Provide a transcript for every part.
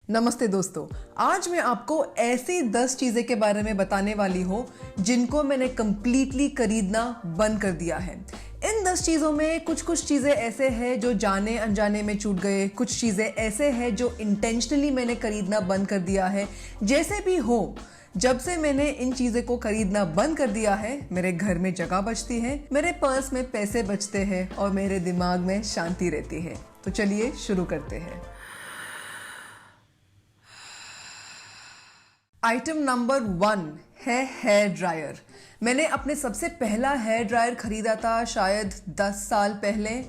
नमस्ते दोस्तों, आज मैं आपको ऐसी 10 चीज़ें के बारे में बताने वाली हूँ जिनको मैंने कम्प्लीटली खरीदना बंद कर दिया है। इन 10 चीज़ों में कुछ चीज़ें ऐसे हैं जो जाने अनजाने में छूट गए, कुछ चीज़ें ऐसे हैं जो इंटेंशनली मैंने खरीदना बंद कर दिया है। जैसे भी हो, जब से मैंने इन चीज़ों को खरीदना बंद कर दिया है, मेरे घर में जगह बचती है, मेरे पर्स में पैसे बचते हैं और मेरे दिमाग में शांति रहती है। तो चलिए शुरू करते हैं। आइटम नंबर 1 है हेयर ड्रायर। मैंने अपने सबसे पहला हेयर ड्रायर खरीदा था शायद 10 साल पहले,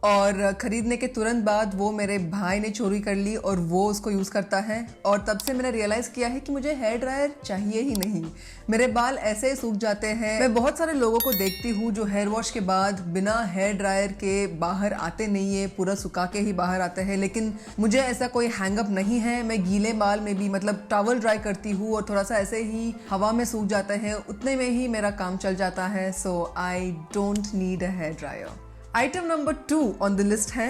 और ख़रीदने के तुरंत बाद वो मेरे भाई ने चोरी कर ली और वो उसको यूज़ करता है। और तब से मैंने रियलाइज़ किया है कि मुझे हेयर ड्रायर चाहिए ही नहीं। मेरे बाल ऐसे ही सूख जाते हैं। मैं बहुत सारे लोगों को देखती हूँ जो हेयर वॉश के बाद बिना हेयर ड्रायर के बाहर आते नहीं है, पूरा सुखा के ही बाहर आते हैं। लेकिन मुझे ऐसा कोई हैंगअप नहीं है। मैं गीले बाल में भी टॉवल ड्राई करती हूँ और थोड़ा सा ऐसे ही हवा में सूख जाते हैं, उतने में ही मेरा काम चल जाता है। So I don't need a hair dryer. Item number 2 on the list है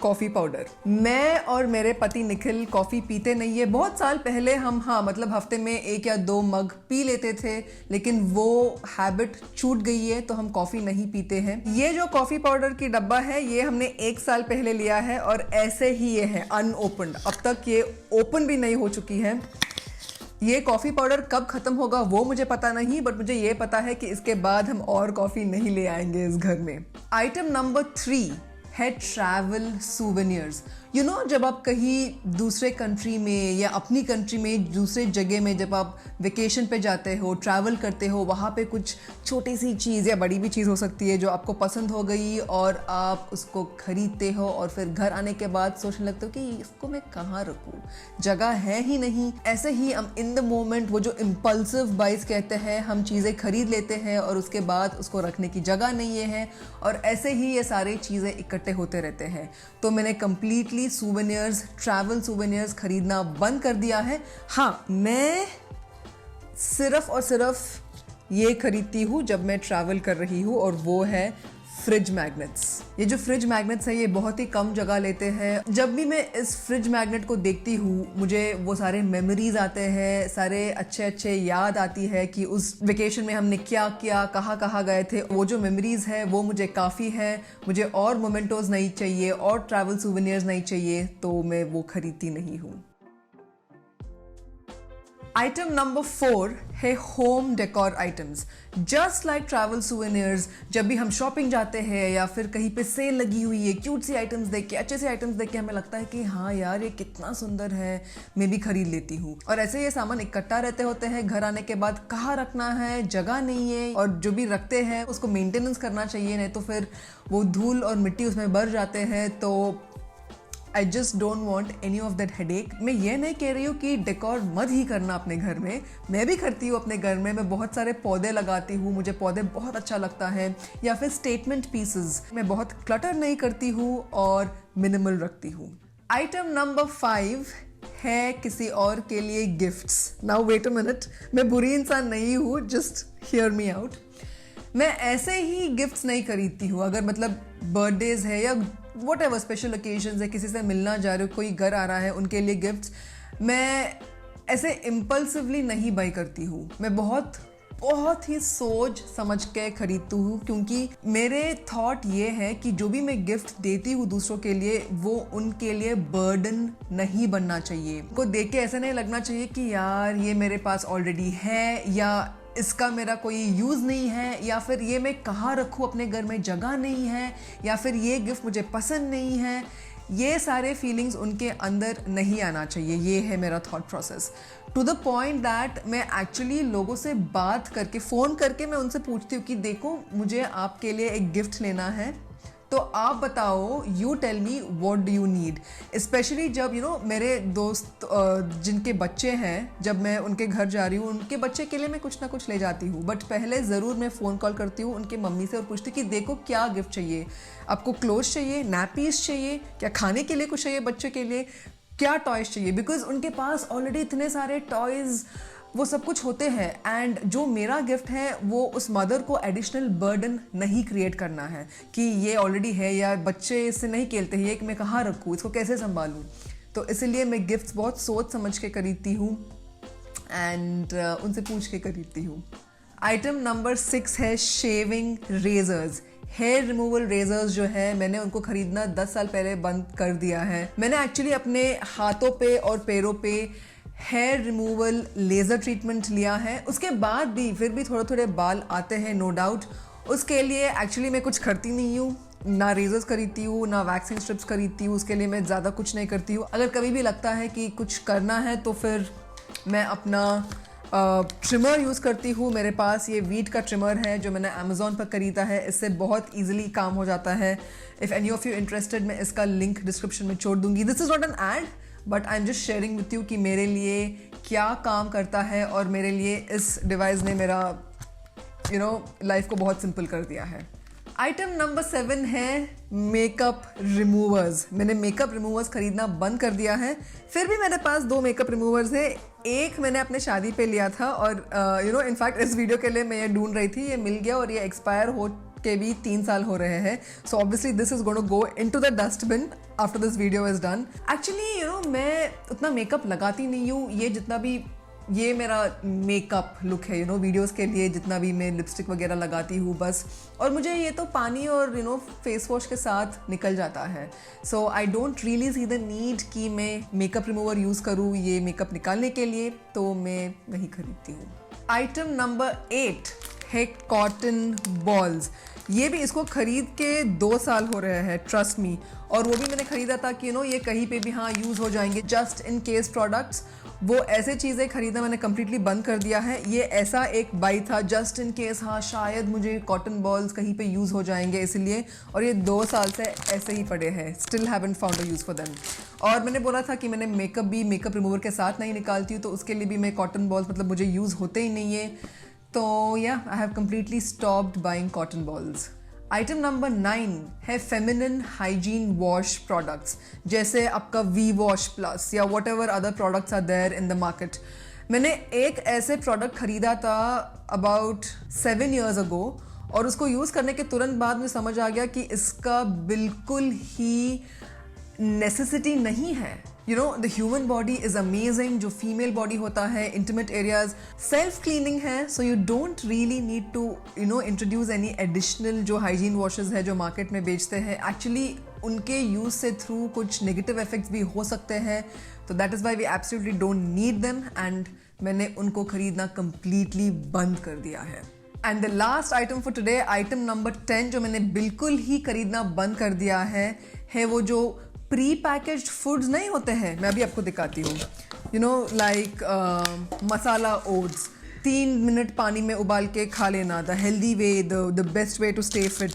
कॉफ़ी पाउडर। मैं और मेरे पति निखिल कॉफ़ी पीते नहीं है। बहुत साल पहले हम हफ्ते में 1 या 2 मग पी लेते थे, लेकिन वो हैबिट छूट गई है, तो हम कॉफ़ी नहीं पीते हैं। ये जो कॉफ़ी पाउडर की डब्बा है, ये हमने 1 साल पहले लिया है और ऐसे ही ये है अनओपन्ड। अब तक ये ओपन भी नहीं हो चुकी है। ये कॉफ़ी पाउडर कब ख़त्म होगा वो मुझे पता नहीं, बट मुझे ये पता है कि इसके बाद हम और कॉफ़ी नहीं ले आएंगे इस घर में। आइटम नंबर 3 है ट्रैवल सूवेनियर्स। जब आप कहीं दूसरे कंट्री में या अपनी कंट्री में दूसरे जगह में जब आप वेकेशन पे जाते हो, ट्रैवल करते हो, वहाँ पे कुछ छोटी सी चीज़ या बड़ी भी चीज़ हो सकती है जो आपको पसंद हो गई और आप उसको खरीदते हो और फिर घर आने के बाद सोचने लगते हो कि इसको मैं कहाँ रखूँ, जगह है ही नहीं। ऐसे ही हम इन द मोमेंट, वो जो इम्पल्सिव बाइज कहते हैं, हम चीज़ें खरीद लेते हैं और उसके बाद उसको रखने की जगह नहीं है और ऐसे ही ये सारी चीज़ें इकट्ठे होते रहते हैं। तो मैंने कम्प्लीटली सूवेनियर्स, ट्रैवल सूवेनियर्स खरीदना बंद कर दिया है। हाँ, मैं सिर्फ और सिर्फ ये खरीदती हूँ जब मैं ट्रैवल कर रही हूँ, और वो है फ्रिज मैग्नेट्स। ये जो फ्रिज मैग्नेट्स हैं, ये बहुत ही कम जगह लेते हैं। जब भी मैं इस फ्रिज मैग्नेट को देखती हूँ, मुझे वो सारे मेमोरीज आते हैं, सारे अच्छे याद आती है कि उस वेकेशन में हमने क्या किया, कहाँ कहाँ गए थे। वो जो मेमोरीज है वो मुझे काफ़ी है। मुझे और मोमेंटोज नहीं चाहिए और ट्रैवल सूवेनियर्स नहीं चाहिए, तो मैं वो खरीदती नहीं हूँ। आइटम नंबर 4 है home decor items. Just like travel souvenirs, जब भी हम शॉपिंग जाते हैं या फिर कहीं पे सेल लगी हुई है, क्यूट सी आइटम्स देख के, अच्छे से आइटम्स देख के हमें लगता है कि हाँ यार, ये कितना सुंदर है, मैं भी खरीद लेती हूँ। और ऐसे ये सामान इकट्ठा रहते होते हैं, घर आने के बाद कहाँ रखना है, जगह नहीं है, और जो भी रखते हैं उसको मेंटेनेंस करना चाहिए, नहीं तो फिर वो धूल और मिट्टी उसमें भर जाते हैं। तो I just don't want any of that headache। मैं ये नहीं कह रही हूँ कि डेकोर मत ही करना अपने घर में, मैं भी करती हूँ अपने घर में। मैं बहुत सारे पौधे लगाती हूँ, मुझे पौधे बहुत अच्छा लगता है। या फिर स्टेटमेंट पीसेस, मैं बहुत क्लटर नहीं करती हूँ और मिनिमल रखती हूँ। आइटम नंबर 5 है किसी और के लिए gifts. Now wait a minute, मैं बुरी इंसान नहीं हूँ, जस्ट हियर मी आउट। मैं ऐसे ही गिफ्ट्स नहीं खरीदती हूँ। अगर बर्थडेज है या वट एवर स्पेशल ओकेजन्स है, किसी से मिलना जा रहे हो, कोई घर आ रहा है, उनके लिए गिफ्ट्स मैं ऐसे इम्पल्सिवली नहीं बाई करती हूँ। मैं बहुत ही सोच समझ के खरीदती हूँ, क्योंकि मेरे थॉट ये है कि जो भी मैं गिफ्ट देती हूँ दूसरों के लिए, वो उनके लिए बर्डन नहीं बनना चाहिए। को देख के ऐसा नहीं लगना चाहिए कि यार ये मेरे पास ऑलरेडी है, या इसका मेरा कोई यूज़ नहीं है, या फिर ये मैं कहाँ रखूँ, अपने घर में जगह नहीं है, या फिर ये गिफ्ट मुझे पसंद नहीं है। ये सारे फीलिंग्स उनके अंदर नहीं आना चाहिए। ये है मेरा thought process, to the point that मैं एक्चुअली लोगों से बात करके, फ़ोन करके मैं उनसे पूछती हूँ कि देखो, मुझे आपके लिए एक गिफ्ट लेना है, तो आप बताओ, you tell me what do you need. Specially जब मेरे दोस्त जिनके बच्चे हैं, जब मैं उनके घर जा रही हूँ, उनके बच्चे के लिए मैं कुछ ना कुछ ले जाती हूँ। बट पहले ज़रूर मैं फ़ोन कॉल करती हूँ उनके मम्मी से और पूछती हूँ कि देखो क्या गिफ्ट चाहिए, आपको क्लोथ्स चाहिए, नैपीज़ चाहिए, क्या खाने के लिए कुछ चाहिए, बच्चे के लिए क्या टॉयज़ चाहिए। बिकॉज उनके पास ऑलरेडी इतने सारे टॉयज़, वो सब कुछ होते हैं। एंड जो मेरा गिफ्ट है वो उस मदर को एडिशनल बर्डन नहीं क्रिएट करना है कि ये ऑलरेडी है या बच्चे इससे नहीं खेलते हैं, ये मैं कहाँ रखूँ, इसको कैसे संभालूँ। तो इसीलिए मैं गिफ्ट्स बहुत सोच समझ के खरीदती हूँ एंड उनसे पूछ के खरीदती हूँ। आइटम नंबर 6 है shaving razors. Hair removal razors जो है मैंने उनको खरीदना 10 साल पहले बंद कर दिया है। मैंने एक्चुअली अपने हाथों पे और पैरों पे हेयर रिमूवल लेज़र ट्रीटमेंट लिया है, उसके बाद भी फिर भी थोड़े थोड़े बाल आते हैं नो डाउट। उसके लिए एक्चुअली मैं कुछ करती नहीं हूँ, ना रेजर्स खरीदती हूँ ना वैक्सिंग स्ट्रिप्स खरीदती हूँ, उसके लिए मैं ज़्यादा कुछ नहीं करती हूँ। अगर कभी भी लगता है कि कुछ करना है तो फिर मैं अपना ट्रिमर यूज़ करती हूँ। मेरे पास ये वीट का ट्रिमर है जो मैंने अमेज़ॉन पर खरीदा है, इससे बहुत ईजिली काम हो जाता है। If any of you interested, मैं इसका लिंक डिस्क्रिप्शन में छोड़ दूंगी। This is not an ad but I am just sharing with you कि मेरे लिए क्या काम करता है और मेरे लिए इस डिवाइस ने मेरा लाइफ को बहुत सिंपल कर दिया है। आइटम नंबर 7 है मेकअप रिमूवर्स। मैंने मेकअप रिमूवर्स खरीदना बंद कर दिया है, फिर भी मेरे पास 2 मेकअप रिमूवर्स है। एक मैंने अपने शादी पे लिया था और इनफैक्ट इस वीडियो के लिए मैं ये ढूंढ रही थी, ये मिल गया और ये एक्सपायर हो के भी 3 साल हो रहे हैं। So obviously this is going to go into the dustbin after this video is done. Actually मैं उतना मेकअप लगाती नहीं हूँ, ये जितना भी ये मेरा मेकअप लुक है वीडियोस के लिए जितना भी मैं लिपस्टिक वगैरह लगाती हूँ बस, और मुझे ये तो पानी और फेस वॉश के साथ निकल जाता है। So I don't really see the need कि मैं मेकअप रिमूवर यूज़ करूँ ये मेकअप निकालने के लिए, तो मैं वही खरीदती हूँ। आइटम नंबर 8 है कॉटन बॉल्स। ये भी इसको खरीद के 2 साल हो रहे हैं, ट्रस्ट मी। और वो भी मैंने खरीदा था कि ये कहीं पे भी हाँ यूज़ हो जाएंगे, जस्ट इन केस प्रोडक्ट्स। वो ऐसे चीज़ें खरीदना मैंने कम्प्लीटली बंद कर दिया है। ये ऐसा एक बाई था जस्ट इन केस हाँ शायद मुझे कॉटन बॉल्स कहीं पे यूज़ हो जाएंगे इसलिए, और ये 2 साल से ऐसे ही पड़े हैं, still haven't found a use for them. और मैंने बोला था कि मैंने मेकअप भी मेकअप रिमूवर के साथ नहीं निकालती हूँ, तो उसके लिए भी मैं कॉटन बॉल्स मतलब मुझे यूज़ होते ही नहीं है। तो या I have completely stopped buying cotton balls. Item number 9 है फेमिनिन हाइजीन वॉश प्रोडक्ट्स, जैसे आपका वी वॉश प्लस या whatever other products are there in the market. मैंने एक ऐसे प्रोडक्ट खरीदा था अबाउट 7 years ago और उसको यूज़ करने के तुरंत बाद मुझे समझ आ गया कि इसका बिल्कुल ही नेसेसिटी नहीं है। The human body is amazing. जो फीमेल बॉडी होता है, इंटीमेट एरियाज सेल्फ क्लीनिंग है, so you don't really need to introduce any additional जो हाइजीन वॉशेस है जो मार्केट में बेचते हैं। एक्चुअली उनके यूज से थ्रू कुछ नेगेटिव इफेक्ट्स भी हो सकते हैं, तो that is why we absolutely don't need them and मैंने उनको खरीदना कंप्लीटली बंद कर दिया है। And the last item for today, item number 10 जो मैंने बिल्कुल ही खरीदना बंद कर दिया है वो जो प्री पैकेज्ड फूड्स नहीं होते हैं। मैं अभी आपको दिखाती हूँ, लाइक मसाला ओट्स 3 मिनट पानी में उबाल के खा लेना, the healthy way, the best way to stay fit.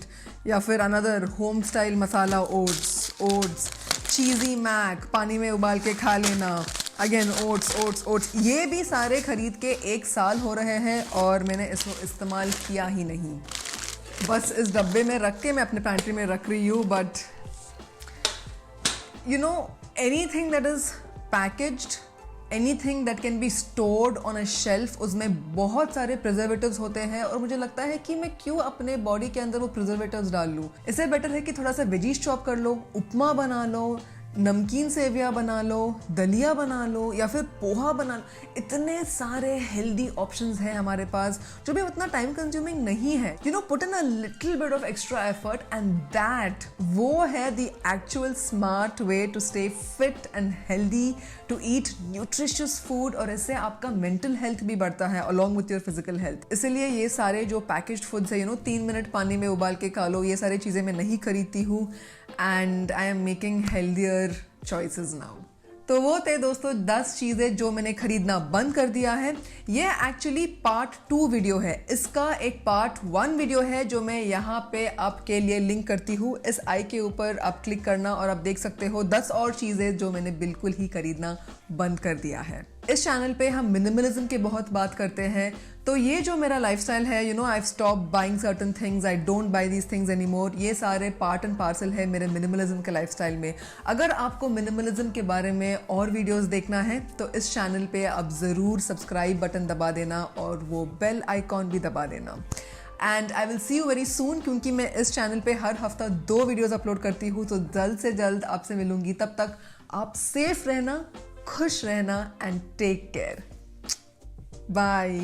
या फिर another home style masala oats, cheesy mac पानी में उबाल के खा लेना, अगेन ओट्स। ये भी सारे खरीद के 1 साल हो रहे हैं और मैंने इसको इस्तेमाल किया ही नहीं। बस इस डब्बे में रख के मैं अपने पैंट्री में रख रही हूँ, but anything that is packaged, anything that can be stored on a shelf, उसमें बहुत सारे प्रिजर्वेटिव्स होते हैं और मुझे लगता है कि मैं क्यों अपने बॉडी के अंदर वो प्रिजर्वेटिव्स डाल लूँ। इससे बेटर है कि थोड़ा सा वेजीज चॉप कर लो, उपमा बना लो, नमकीन सेविया बना लो, दलिया बना लो या फिर पोहा बना लो। इतने सारे हेल्दी ऑप्शंस हैं हमारे पास जो भी उतना टाइम कंज्यूमिंग नहीं है। Put in a little bit of extra effort and that वो है the actual smart way to stay fit and healthy, to eat nutritious food, और इससे आपका मेंटल हेल्थ भी बढ़ता है along with your physical health. इसीलिए ये सारे जो पैकेज्ड फूड्स है 3 मिनट पानी में उबाल के खा लो, ये सारी चीज़ें मैं नहीं खरीदती हूँ and I am making healthier choices now. तो वो थे दोस्तों 10 चीज़ें जो मैंने खरीदना बंद कर दिया है। ये एक्चुअली पार्ट 2 वीडियो है। इसका एक पार्ट 1 वीडियो है जो मैं यहाँ पे आपके लिए लिंक करती हूँ। इस आई के ऊपर आप क्लिक करना और आप देख सकते हो 10 और चीज़ें जो मैंने बिल्कुल ही खरीदना बंद कर दिया है। इस चैनल पे हम मिनिमलिज्म की बहुत बात करते हैं, तो ये जो मेरा लाइफस्टाइल है, I have stopped buying certain things, I don't buy these things any more, ये सारे पार्ट एंड पार्सल है मेरे मिनिमलिज्म के लाइफस्टाइल में। अगर आपको मिनिमलिज्म के बारे में और वीडियोस देखना है तो इस चैनल पे आप ज़रूर सब्सक्राइब बटन दबा देना और वो बेल आइकॉन भी दबा देना। And I will see you very soon, क्योंकि मैं इस चैनल पे हर हफ्ता 2 वीडियोस अपलोड करती हूँ, तो जल्द से जल्द आपसे मिलूंगी। तब तक आप सेफ रहना, खुश रहना एंड टेक केयर। बाय।